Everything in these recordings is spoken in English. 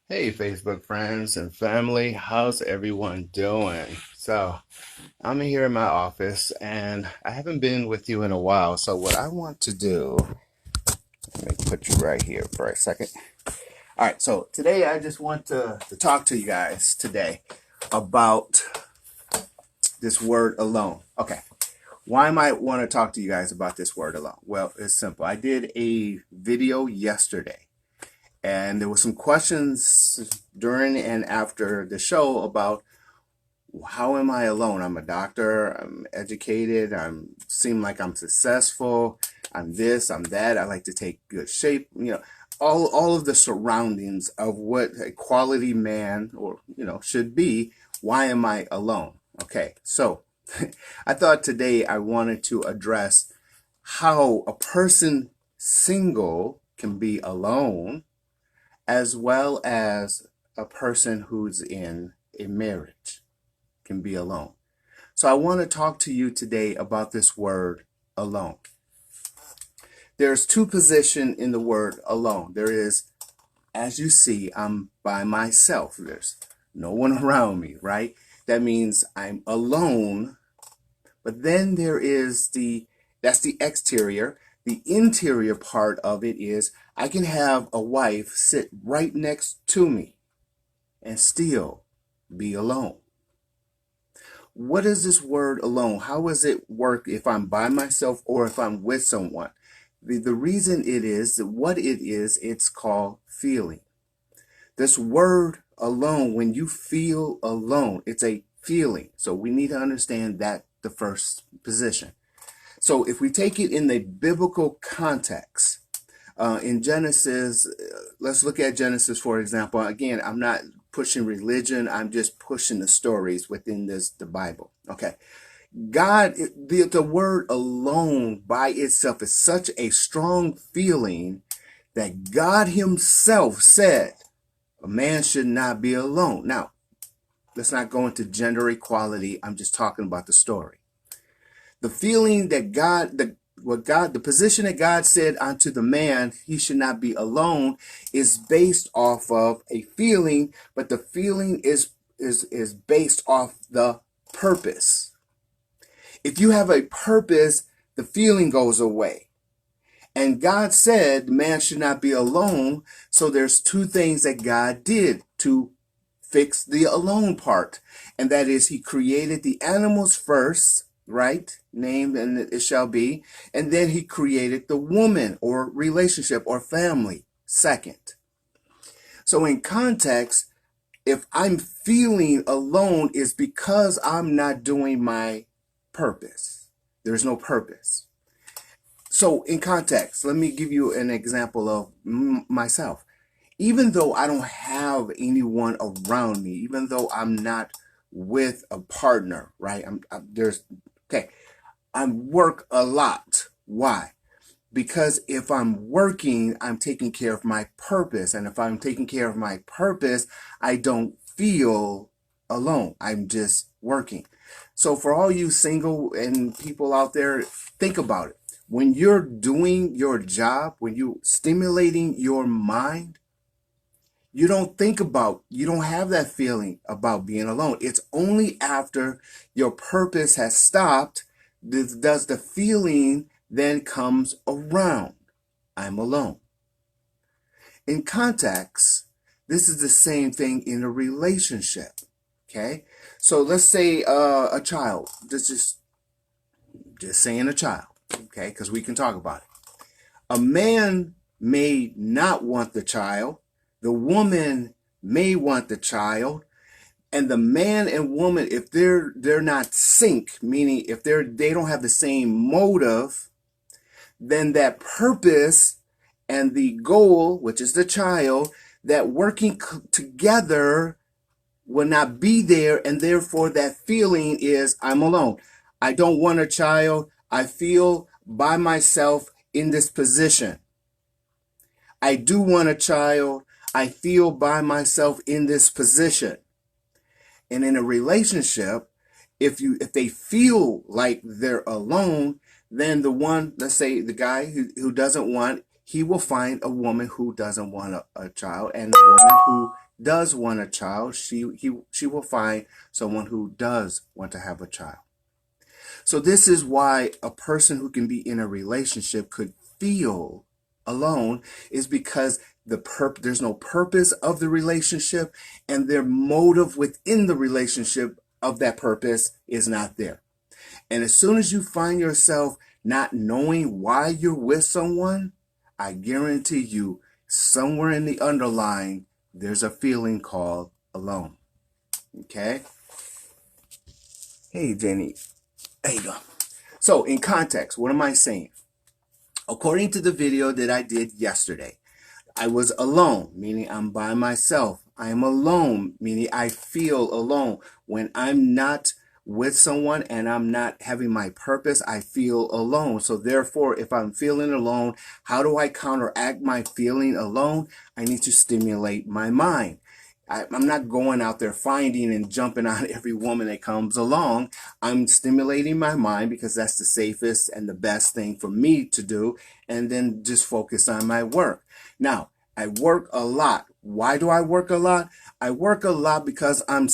Hey, Facebook friends and family, how's everyone doing? I'm here in my office and I haven't been with you in a while. So, what I want to do, let me put you right here for a second. All right, so today I just want to talk to you guys today about this word alone. Okay, why might I want to talk to you guys about this word alone? Well, it's simple. I did a video yesterday and there were some questions during and after the show about how am I alone? I'm a doctor, I'm educated, I'm seem like I'm successful, I'm this, I'm that, I like to take good shape, all of the surroundings of what a quality man or should be. Why am I alone? Okay, so I thought today I wanted to address how a person single can be alone as well as a person who's in a marriage can be alone. So I want to talk to you today about this word alone. There's two positions in the word alone. There is, as you see, I'm by myself. There's no one around me, right? That means I'm alone. But then there is that's the exterior. The interior part of it is I can have a wife sit right next to me and still be alone. What is this word alone? How does it work if I'm by myself or if I'm with someone? The reason it is, what it is, it's called feeling. This word alone, when you feel alone, it's a feeling. So we need to understand that the first position. So if we take it in the biblical context, in Genesis, let's look at Genesis, for example. Again, I'm not pushing religion. I'm just pushing the stories within the Bible. Okay. God, the word alone by itself is such a strong feeling that God himself said a man should not be alone. Now, let's not go into gender equality. I'm just talking about the story. The feeling that the position that God said unto the man, he should not be alone, is based off of a feeling, but the feeling is based off the purpose. If you have a purpose, the feeling goes away. And God said man should not be alone. So there's two things that God did to fix the alone part. And that is he created the animals first, right? Named and it shall be. And then he created the woman or relationship or family second. So in context, if I'm feeling alone is because I'm not doing my purpose. There's no purpose. So in context, let me give you an example of myself. Even though I don't have anyone around me, even though I'm not with a partner, right? I work a lot. Why? Because if I'm working, I'm taking care of my purpose. And if I'm taking care of my purpose, I don't feel alone. I'm just working. So for all you single and people out there, think about it. When you're doing your job, when you're stimulating your mind, you don't have that feeling about being alone. It's only after your purpose has stopped does the feeling then comes around. I'm alone. In context, this is the same thing in a relationship. Okay. So let's say a child, just saying a child. Okay. Because we can talk about it. A man may not want the child. The woman may want the child, and the man and woman, if they're not sync, meaning if they don't have the same motive, then that purpose and the goal, which is the child, that working together will not be there, and therefore that feeling is I'm alone. I don't want a child. I feel by myself in this position. I do want a child. I feel by myself in this position. And in a relationship, if they feel like they're alone, then let's say the guy who doesn't want, he will find a woman who doesn't want a child and a woman who does want a child, she will find someone who does want to have a child. So this is why a person who can be in a relationship could feel alone, is because there's no purpose of the relationship, and their motive within the relationship of that purpose is not there. And as soon as you find yourself not knowing why you're with someone, I guarantee you, somewhere in the underlying, there's a feeling called alone. Okay? Hey, Jenny. There you go. So, in context, what am I saying? According to the video that I did yesterday, I was alone, meaning I'm by myself. I am alone, meaning I feel alone. When I'm not with someone and I'm not having my purpose, I feel alone. So therefore, if I'm feeling alone, how do I counteract my feeling alone? I need to stimulate my mind. I'm not going out there finding and jumping on every woman that comes along. I'm stimulating my mind because that's the safest and the best thing for me to do, and then just focus on my work. Now, I work a lot. Why do I work a lot? I work a lot because I'm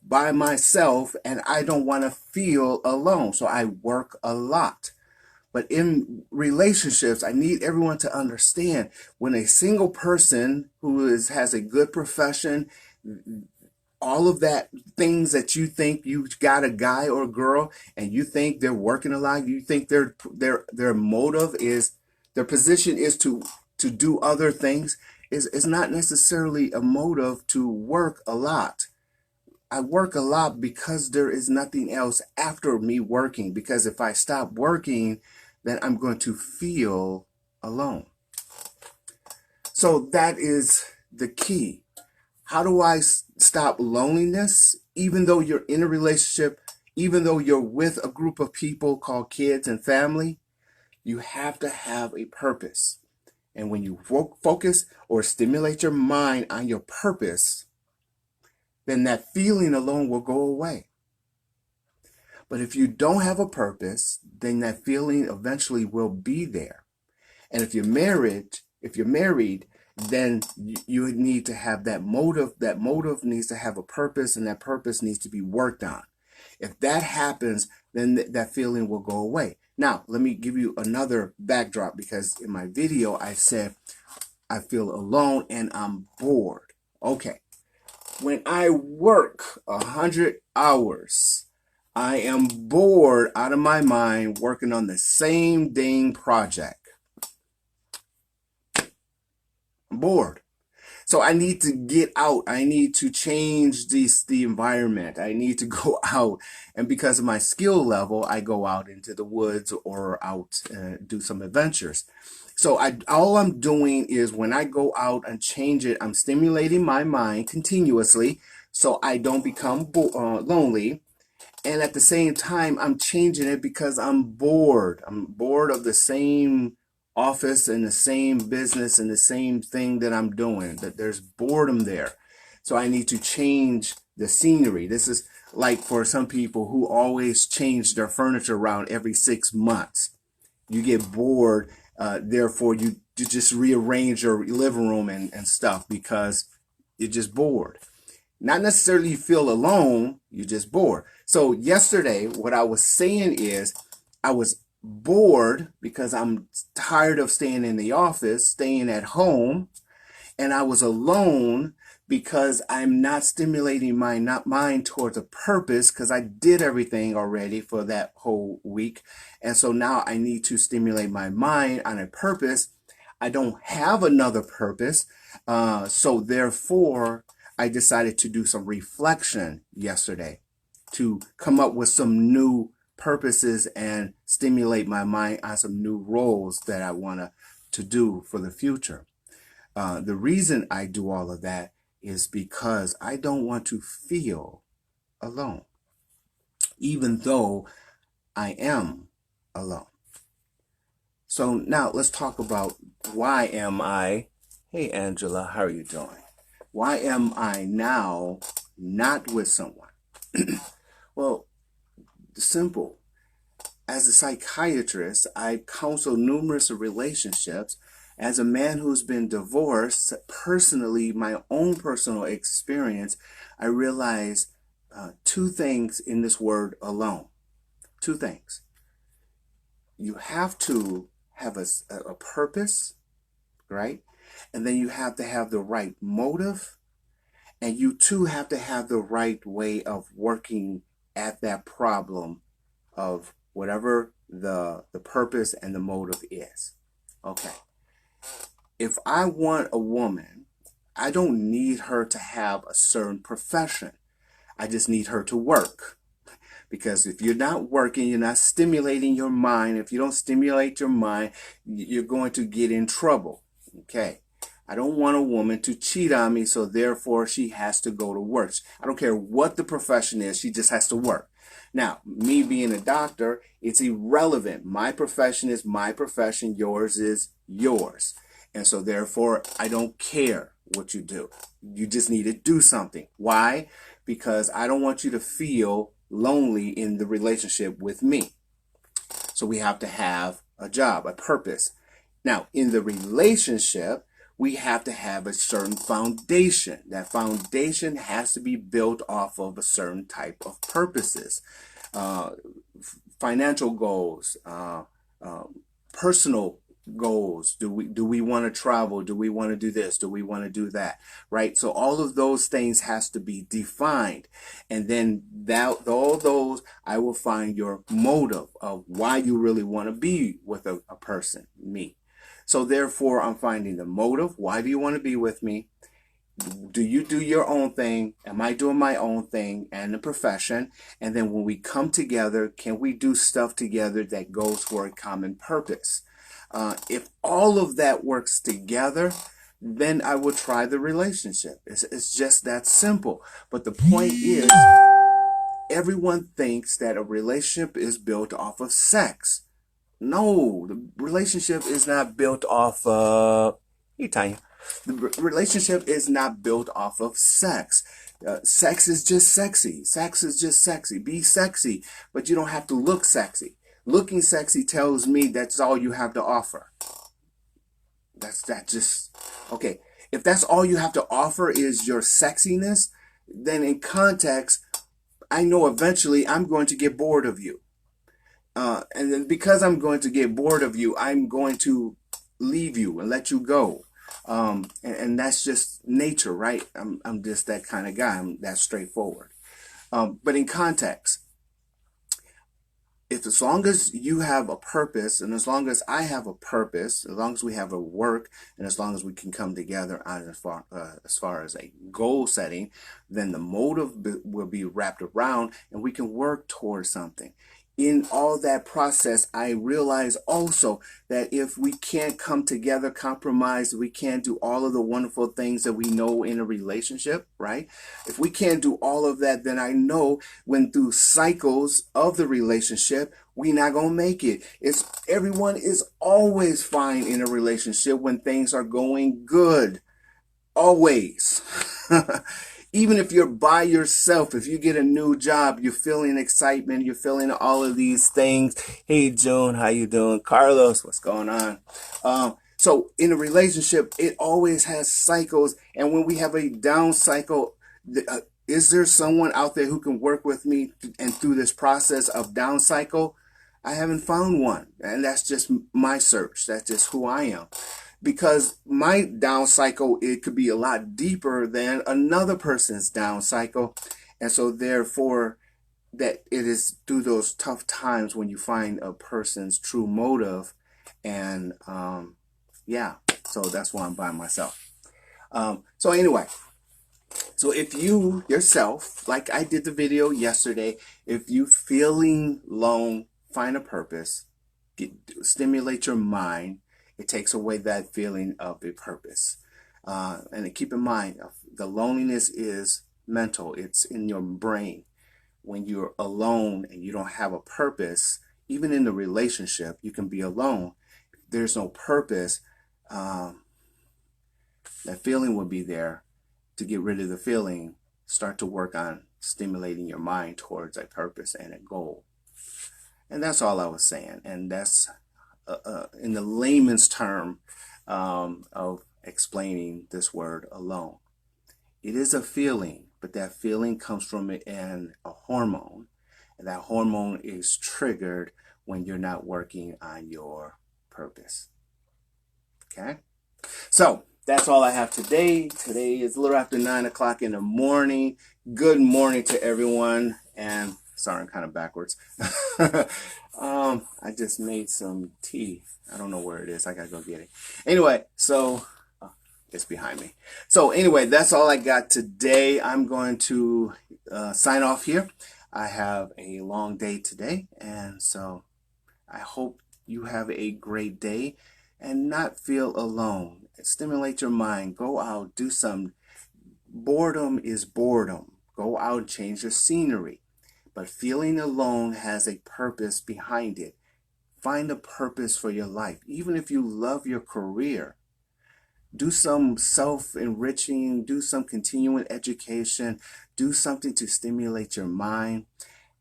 by myself, and I don't want to feel alone. So I work a lot. But in relationships, I need everyone to understand, when a single person who has a good profession, all of that things that you think you got a guy or a girl and you think they're working a lot, you think their motive is, their position is to do other things, is not necessarily a motive to work a lot. I work a lot because there is nothing else after me working, because if I stop working, then I'm going to feel alone. So that is the key. How do I stop loneliness? Even though you're in a relationship, even though you're with a group of people called kids and family, you have to have a purpose. And when you focus or stimulate your mind on your purpose, then that feeling alone will go away. But if you don't have a purpose, then that feeling eventually will be there. And if you're married, then you need to have that motive. That motive needs to have a purpose, and that purpose needs to be worked on. If that happens, then that feeling will go away. Now, let me give you another backdrop, because in my video, I said I feel alone and I'm bored. Okay. When I work 100 hours, I am bored out of my mind working on the same dang project. I'm bored. So I need to get out. I need to change the environment. I need to go out. And because of my skill level, I go out into the woods or out do some adventures. So all I'm doing is, when I go out and change it, I'm stimulating my mind continuously so I don't become lonely. And at the same time, I'm changing it because I'm bored. I'm bored of the same office and the same business and the same thing that I'm doing. That there's boredom there. So I need to change the scenery. This is like for some people who always change their furniture around every 6 months. You get bored, therefore you just rearrange your living room and stuff because you're just bored. Not necessarily you feel alone, you're just bored. So yesterday, what I was saying is, I was bored because I'm tired of staying in the office, staying at home, and I was alone because I'm not stimulating my mind towards a purpose, because I did everything already for that whole week. And so now I need to stimulate my mind on a purpose. I don't have another purpose. So therefore, I decided to do some reflection yesterday to come up with some new purposes and stimulate my mind on some new roles that I want to do for the future. The reason I do all of that is because I don't want to feel alone, even though I am alone. So now let's talk about, why am I, hey Angela, how are you doing? Why am I now not with someone? Well, simple. As a psychiatrist, I counsel numerous relationships, As a man who's been divorced, personally, my own personal experience, I realize two things in this word alone. Two things. You have to have a purpose, right? And then you have to have the right motive. And you too have to have the right way of working at that problem of whatever the purpose and the motive is. Okay. If I want a woman, I don't need her to have a certain profession. I just need her to work. Because if you're not working, you're not stimulating your mind. If you don't stimulate your mind, you're going to get in trouble. Okay. I don't want a woman to cheat on me, so therefore she has to go to work. I don't care what the profession is, she just has to work. Now, me being a doctor, it's irrelevant. My profession is my profession, yours is yours. And so therefore, I don't care what you do. You just need to do something. Why? Because I don't want you to feel lonely in the relationship with me. So we have to have a job, a purpose. Now, in the relationship, we have to have a certain foundation. That foundation has to be built off of a certain type of purposes, financial goals, personal goals. Do we want to travel? Do we want to do this? Do we want to do that? Right? So all of those things has to be defined. And then all those, I will find your motive of why you really want to be with a person, me. So therefore, I'm finding the motive. Why do you want to be with me? Do you do your own thing? Am I doing my own thing and the profession? And then when we come together, can we do stuff together that goes for a common purpose? If all of that works together, then I will try the relationship. It's just that simple. But the point is, everyone thinks that a relationship is built off of sex. No, the relationship is not built off of, the relationship is not built off of sex. Sex is just sexy. Sex is just sexy. Be sexy, but you don't have to look sexy. Looking sexy tells me that's all you have to offer. Okay. If that's all you have to offer is your sexiness, then in context, I know eventually I'm going to get bored of you. And then because I'm going to get bored of you, I'm going to leave you and let you go. And that's just nature, right? I'm just that kind of guy. I'm that straightforward. But in context, if as long as you have a purpose and as long as I have a purpose, as long as we have a work and as long as we can come together on as far as a goal setting, then the motive will be wrapped around and we can work towards something. In all that process, I realize also that if we can't come together, compromise, we can't do all of the wonderful things that we know in a relationship, right? If we can't do all of that, then I know when through cycles of the relationship, we not gonna make it. Everyone is always fine in a relationship when things are going good. Always. Even if you're by yourself, if you get a new job, you're feeling excitement, you're feeling all of these things. Hey, June, how you doing? Carlos, what's going on? So in a relationship, it always has cycles. And when we have a down cycle, is there someone out there who can work with me and through this process of down cycle? I haven't found one. And that's just my search. That's just who I am. Because my down cycle, it could be a lot deeper than another person's down cycle. And so therefore, that it is through those tough times when you find a person's true motive. And yeah, so that's why I'm by myself. So anyway, so if you yourself, like I did the video yesterday, if you feeling lone, find a purpose, stimulate your mind. It takes away that feeling of a purpose. And keep in mind, the loneliness is mental. It's in your brain. When you're alone and you don't have a purpose, even in the relationship, you can be alone. If there's no purpose, that feeling will be there. To get rid of the feeling, start to work on stimulating your mind towards a purpose and a goal. And that's all I was saying. And that's in the layman's term, of explaining this word alone. It is a feeling, but that feeling comes from a hormone, and that hormone is triggered when you're not working on your purpose. Okay? So that's all I have today. Today is a little after 9 o'clock in the morning. Good morning to everyone. And sorry, I'm kind of backwards. I just made some tea. I don't know where it is. I gotta go get it. Anyway, so it's behind me. So anyway, that's all I got today. I'm going to sign off here. I have a long day today, and so I hope you have a great day and not feel alone. Stimulate your mind. Go out, do some. Boredom is boredom. Go out, change your scenery. But feeling alone has a purpose behind it. Find a purpose for your life. Even if you love your career, do some self-enriching, do some continuing education, do something to stimulate your mind,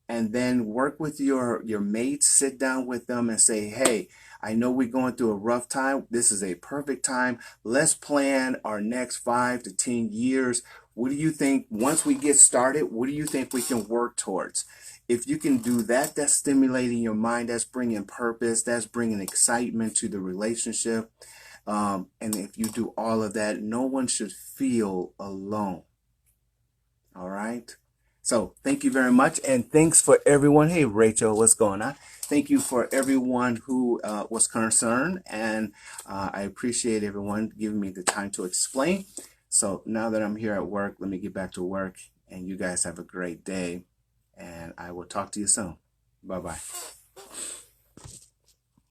and then work with your mates, sit down with them and say, hey, I know we're going through a rough time. This is a perfect time. Let's plan our next 5 to 10 years. What do you think once we get started? What do you think we can work towards? If you can do that, that's stimulating your mind. That's bringing purpose. That's bringing excitement to the relationship. And if you do all of that, no one should feel alone. All right. So thank you very much. And thanks for everyone. Hey, Rachel, what's going on? Thank you for everyone who was concerned. And I appreciate everyone giving me the time to explain. So now that I'm here at work, let me get back to work. And you guys have a great day. And I will talk to you soon. Bye-bye.